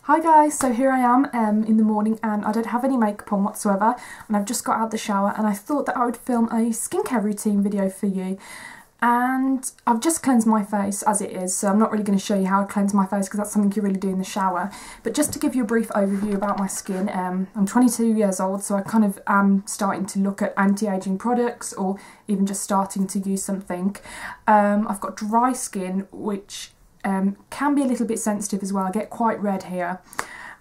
Hi guys, so here I am in the morning and I don't have any makeup on whatsoever and I've just got out of the shower and I thought that I would film a skincare routine video for you. And I've just cleansed my face as it is, so I'm not really going to show you how I cleanse my face because that's something you really do in the shower. But just to give you a brief overview about my skin, I'm 22 years old, so I kind of am starting to look at anti-aging products or even just starting to use something. I've got dry skin, which can be a little bit sensitive as well. I get quite red here.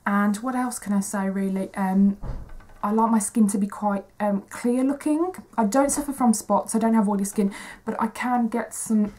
And what else can I say really? I like my skin to be quite clear looking. I don't suffer from spots, I don't have oily skin, but I can get some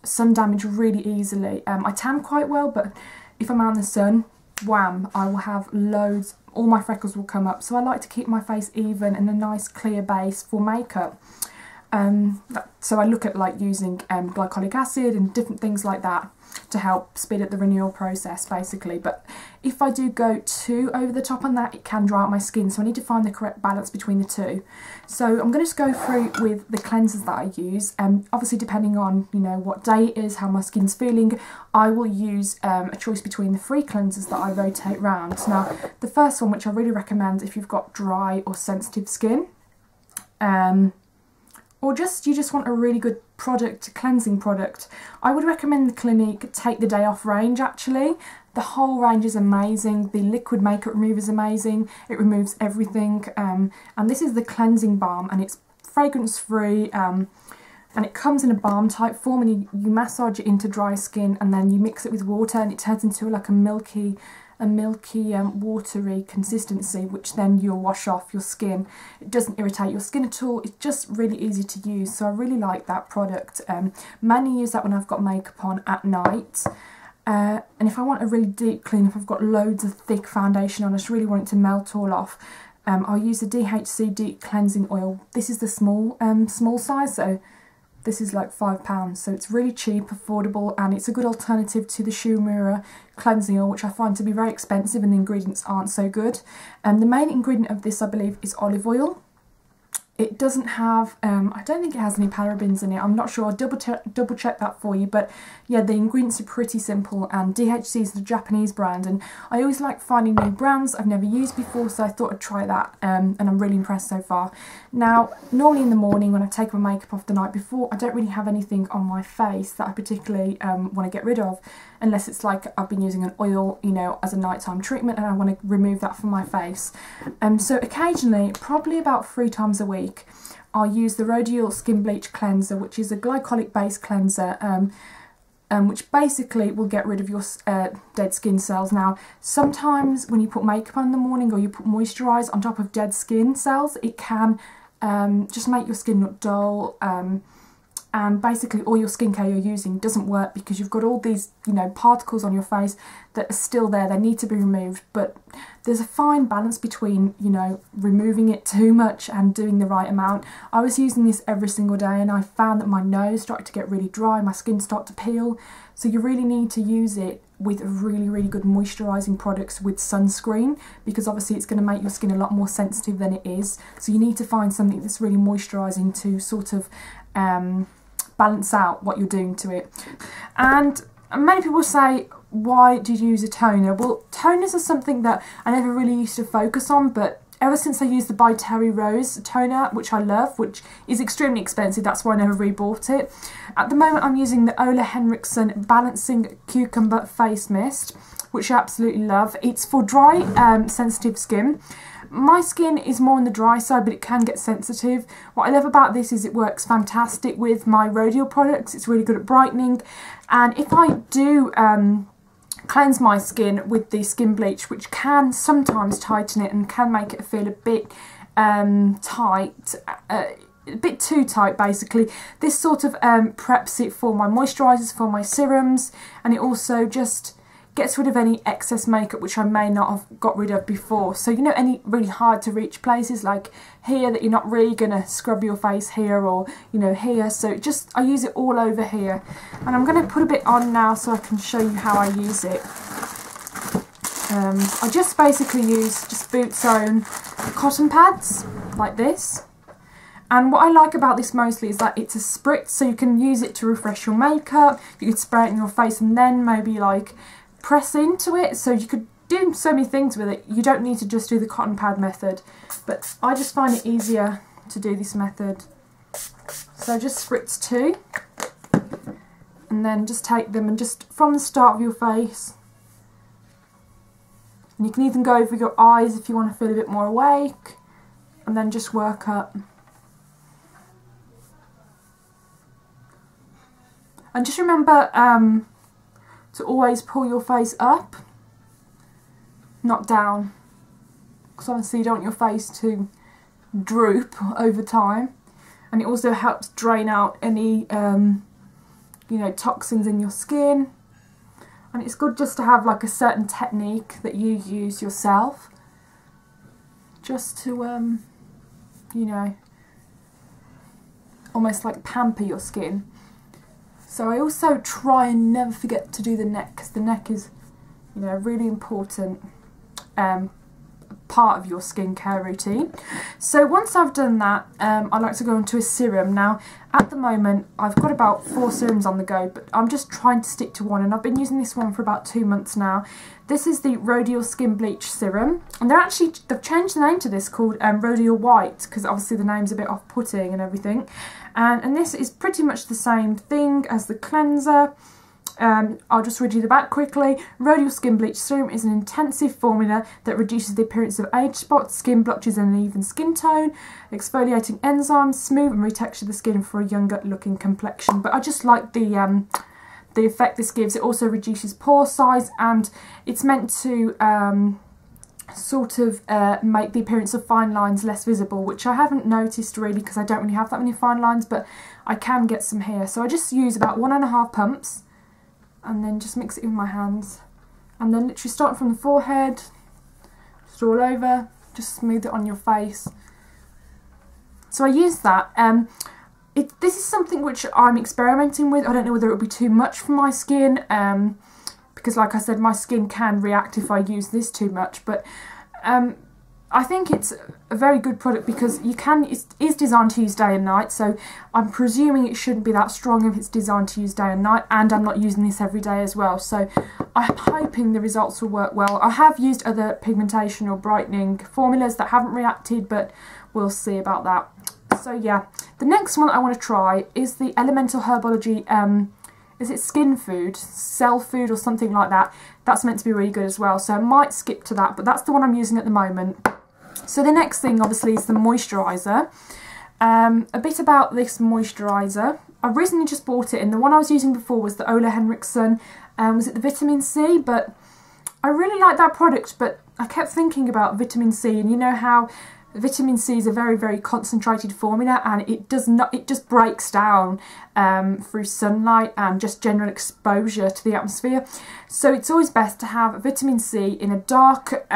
sun damage really easily. I tan quite well, but if I'm out in the sun, wham, I will have loads, all my freckles will come up. So I like to keep my face even and a nice clear base for makeup. So I look at like using glycolic acid and different things like that to help speed up the renewal process basically. But if I do go too over the top on that, it can dry out my skin, so I need to find the correct balance between the two. So I'm going to go through with the cleansers that I use, obviously depending on what day it is, how my skin's feeling, I will use a choice between the 3 cleansers that I rotate round. Now the first one, which I really recommend if you've got dry or sensitive skin, or you just want a really good product, cleansing product, I would recommend the Clinique Take the Day Off range actually. The whole range is amazing. The liquid makeup remover is amazing. It removes everything. And this is the cleansing balm and it's fragrance free. And it comes in a balm type form and you massage it into dry skin and then you mix it with water and it turns into like a milky watery consistency, which then you'll wash off your skin. It doesn't irritate your skin at all. It's just really easy to use, so I really like that product. Mainly use that when I've got makeup on at night. And if I want a really deep clean, if I've got loads of thick foundation on, I just really want it to melt all off, I'll use the DHC Deep Cleansing Oil. This is the small size, so this is like £5, so it's really cheap, affordable, and it's a good alternative to the Shoe Mirror cleansing oil, which I find to be very expensive and the ingredients aren't so good. The main ingredient of this, I believe, is olive oil. It doesn't have, I don't think it has any parabens in it, I'm not sure, I'll double check that for you, but yeah, the ingredients are pretty simple, and DHC is the Japanese brand, and I always like finding new brands I've never used before, so I thought I'd try that, and I'm really impressed so far. Now, normally in the morning when I take my makeup off the night before, I don't really have anything on my face that I particularly want to get rid of, unless it's like I've been using an oil, as a nighttime treatment and I want to remove that from my face. So occasionally, probably about 3 times a week, I'll use the Rhodial Skin Bleach Cleanser, which is a glycolic based cleanser, which basically will get rid of your dead skin cells. Now, sometimes when you put makeup on in the morning or you put moisturiser on top of dead skin cells, it can just make your skin look dull, and basically all your skincare you're using doesn't work because you've got all these particles on your face that are still there. They need to be removed, but there's a fine balance between removing it too much and doing the right amount. I was using this every single day and I found that my nose started to get really dry, my skin started to peel, so you really need to use it with really good moisturising products with sunscreen, because obviously it's going to make your skin a lot more sensitive than it is, so you need to find something that's really moisturising to sort of balance out what you're doing to it. And many people say, why do you use a toner? Well, toners are something that I never really used to focus on, but ever since I used the By Terry Rose toner, which I love, which is extremely expensive, that's why I never rebought it. At the moment I'm using the Ole Henriksen Balancing Cucumber Face Mist, which I absolutely love. It's for dry, sensitive skin. My skin is more on the dry side, but it can get sensitive. What I love about this is it works fantastic with my Rhodial products. It's really good at brightening. And if I do cleanse my skin with the skin bleach, which can sometimes tighten it and can make it feel a bit tight, a bit too tight basically, this sort of preps it for my moisturisers, for my serums, and it also just gets rid of any excess makeup which I may not have got rid of before. So any really hard to reach places like here that you're not really going to scrub your face here, or here, so I use it all over here. And I'm going to put a bit on now so I can show you how I use it. I just basically use Boots Own cotton pads like this. And what I like about this mostly is that it's a spritz, so you can use it to refresh your makeup, you could spray it in your face and then maybe like press into it, so you could do so many things with it. You don't need to just do the cotton pad method, but I just find it easier to do this method. So just spritz 2, and then just take them and just from the start of your face, and you can even go over your eyes if you want to feel a bit more awake, and then just work up. And just remember to always pull your face up, not down, because obviously you don't want your face to droop over time. And it also helps drain out any you know, toxins in your skin. And it's good just to have like a certain technique that you use yourself, just to you know, almost like pamper your skin. So I also try and never forget to do the neck, because the neck is, you know, a really important part of your skincare routine. So once I've done that, I like to go into a serum. Now at the moment I've got about 4 serums on the go, but I'm just trying to stick to one, and I've been using this one for about 2 months now. This is the Rhodial Skin Bleach Serum, and they've changed the name to this, called Rhodial White, because obviously the name's a bit off-putting and everything. And this is pretty much the same thing as the cleanser. I'll just read you the back quickly. Rhodial Skin Bleach Serum is an intensive formula that reduces the appearance of age spots, skin blotches and uneven skin tone, exfoliating enzymes, smooth and retexture the skin for a younger looking complexion. But I just like the effect this gives. It also reduces pore size, and it's meant to sort of make the appearance of fine lines less visible, which I haven't noticed really because I don't really have that many fine lines, but I can get some here. So I just use about 1.5 pumps, and then just mix it in my hands, and then literally start from the forehead, just all over, just smooth it on your face. So I use that. This is something which I'm experimenting with. I don't know whether it will be too much for my skin, because like I said, my skin can react if I use this too much, but I think it's a very good product because it is designed to use day and night, so I'm presuming it shouldn't be that strong if it's designed to use day and night, and I'm not using this every day as well, so I'm hoping the results will work well. I have used other pigmentation or brightening formulas that haven't reacted, but we'll see about that. So yeah, the next one I want to try is the Elemental Herbology, is it Skin Food? Cell Food or something like that. That's meant to be really good as well, so I might skip to that, but that's the one I'm using at the moment. So the next thing obviously is the moisturiser. A bit about this moisturiser. I recently just bought it, and the one I was using before was the Ole Henriksen, was it the Vitamin C? But I really like that product, but I kept thinking about vitamin C, and you know how vitamin C is a very, very concentrated formula, and it just breaks down through sunlight and just general exposure to the atmosphere. So it's always best to have vitamin C in a dark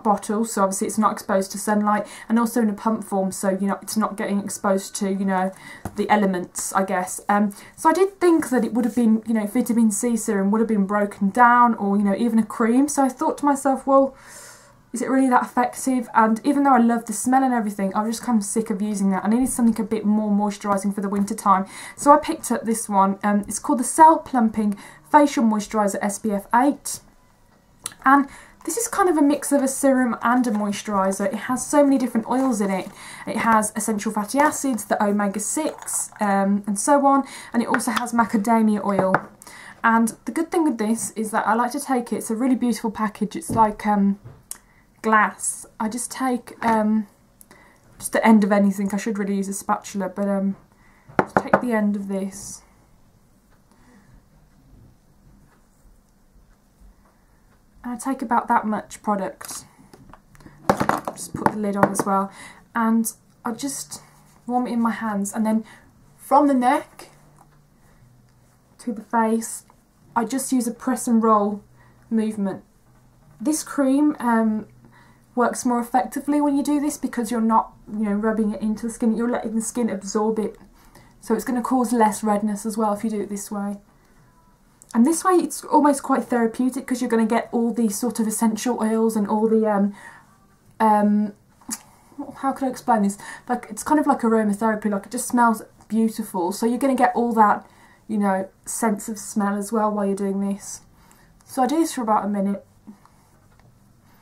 bottle, so obviously it's not exposed to sunlight, and also in a pump form, so you know it's not getting exposed to, you know, the elements, I guess. So I did think that it would have been, you know, vitamin C serum would have been broken down, or you know, even a cream. So I thought to myself, well, is it really that effective? And even though I love the smell and everything, I'm just kind of sick of using that. I needed something a bit more moisturising for the winter time, so I picked up this one. It's called the Cell Plumping Facial Moisturiser SPF 8, and this is kind of a mix of a serum and a moisturiser. It has so many different oils in it. It has essential fatty acids, the omega-6, and so on, and it also has macadamia oil. And the good thing with this is that I like to take it, it's a really beautiful package, it's like glass. I just take just the end of anything. I should really use a spatula, but just take the end of this. And I take about that much product. Just put the lid on as well, and I just warm it in my hands, and then from the neck to the face I just use a press and roll movement. This cream works more effectively when you do this because you're not, you know, rubbing it into the skin, you're letting the skin absorb it, so it's going to cause less redness as well if you do it this way. And this way it's almost quite therapeutic because you're going to get all these sort of essential oils and all the how can I explain this? Like, it's kind of like aromatherapy, like it just smells beautiful. So you're going to get all that, you know, sense of smell as well while you're doing this. So I do this for about a minute.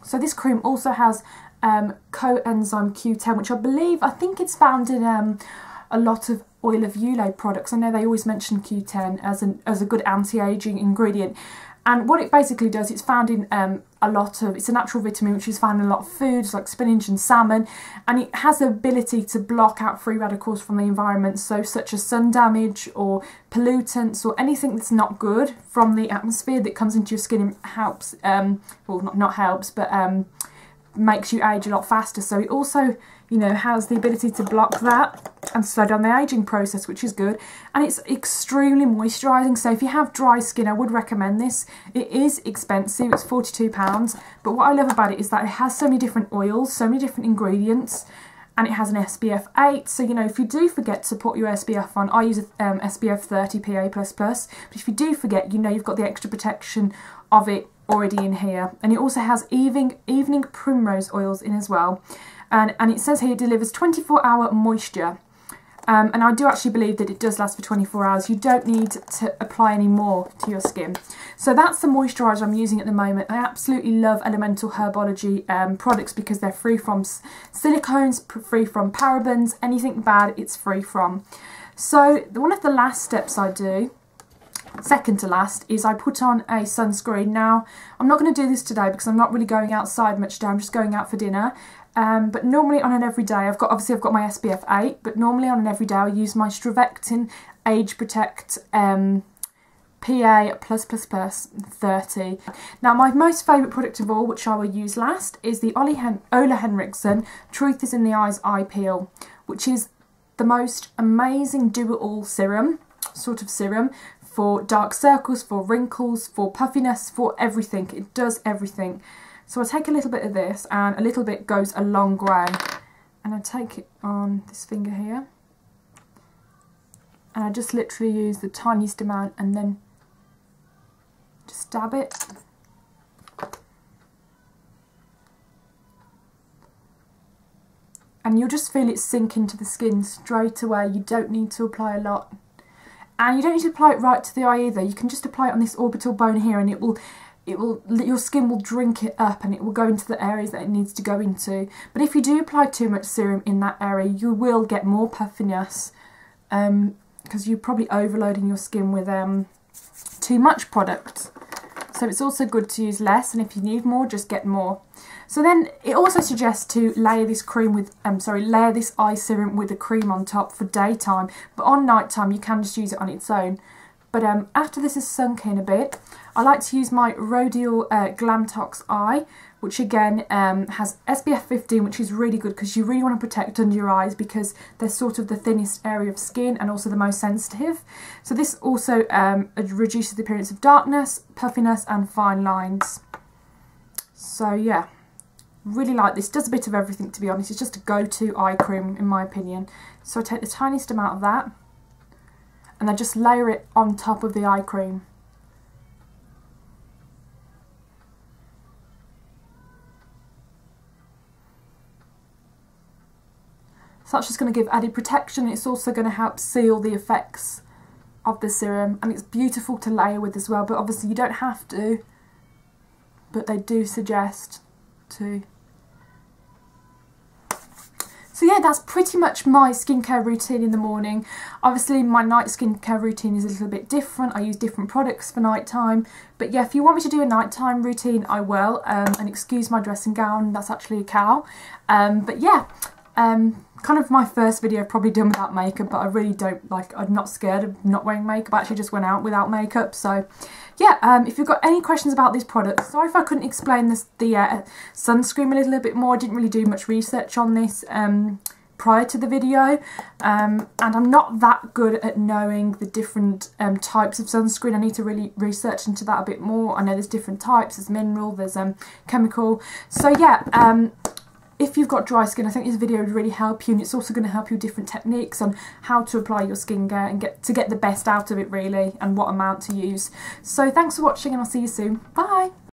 So this cream also has coenzyme Q10, which I think it's found in a lot of oil of Ulay products. I know they always mention Q10 as a good anti-aging ingredient. And what it basically does, it's found in it's a natural vitamin which is found in a lot of foods like spinach and salmon, and it has the ability to block out free radicals from the environment, so such as sun damage or pollutants or anything that's not good from the atmosphere that comes into your skin and helps, well not helps, but makes you age a lot faster. So it also, you know, has the ability to block that and slow down the aging process, which is good. And it's extremely moisturising, so if you have dry skin I would recommend this. It is expensive, it's £42, but what I love about it is that it has so many different oils, so many different ingredients, and it has an SPF 8, so you know, if you do forget to put your SPF on, I use SPF 30 PA++, but if you do forget, you know you've got the extra protection of it already in here. And it also has evening primrose oils in as well, and it says here it delivers 24-hour moisture, and I do actually believe that it does last for 24 hours. You don't need to apply any more to your skin. So that's the moisturiser I'm using at the moment. I absolutely love Elemental Herbology products because they're free from silicones, free from parabens, anything bad it's free from. So one of the last steps I do, second to last, is I put on a sunscreen. Now I'm not going to do this today because I'm not really going outside much today, I'm just going out for dinner, but normally on an everyday, I've got my SPF 8, but normally on an everyday I use my Strivectin Age Protect PA+++ 30. Now my most favourite product of all, which I will use last, is the Ola Henriksen Truth is in the Eyes Eye Peel, which is the most amazing do-it-all serum, sort of serum, for dark circles, for wrinkles, for puffiness, for everything. It does everything. So I take a little bit of this, and a little bit goes a long way, and I take it on this finger here, and I just literally use the tiniest amount and then just dab it. And you'll just feel it sink into the skin straight away. You don't need to apply a lot. And you don't need to apply it right to the eye either. You can just apply it on this orbital bone here, and your skin will drink it up, and it will go into the areas that it needs to go into. But if you do apply too much serum in that area, you will get more puffiness, because you're probably overloading your skin with too much product. So it's also good to use less, and if you need more, just get more. So then it also suggests to layer this cream with, layer this eye serum with a cream on top for daytime, but on nighttime you can just use it on its own. But after this has sunk in a bit, I like to use my Rodial Glamtox Eye, which again has SPF 15, which is really good because you really want to protect under your eyes because they're sort of the thinnest area of skin and also the most sensitive. So this also reduces the appearance of darkness, puffiness and fine lines. So yeah, really like this. Does a bit of everything, to be honest. It's just a go-to eye cream in my opinion. So I take the tiniest amount of that and I just layer it on top of the eye cream. So that's just going to give added protection. It's also going to help seal the effects of the serum, and it's beautiful to layer with as well, but obviously you don't have to, but they do suggest to. So yeah, that's pretty much my skincare routine in the morning. Obviously my night skincare routine is a little bit different. I use different products for nighttime. But yeah, if you want me to do a nighttime routine, I will. And excuse my dressing gown, that's actually a cow. But yeah, kind of my first video probably done without makeup, but I really don't I'm not scared of not wearing makeup. I actually just went out without makeup. So yeah, if you've got any questions about this product, sorry if I couldn't explain the sunscreen a little bit more. I didn't really do much research on this prior to the video, and I'm not that good at knowing the different types of sunscreen. I need to really research into that a bit more. I know there's different types, there's mineral, there's chemical. So yeah, if you've got dry skin, I think this video would really help you, and it's also going to help you with different techniques on how to apply your skincare and get the best out of it really, and what amount to use. So thanks for watching, and I'll see you soon. Bye!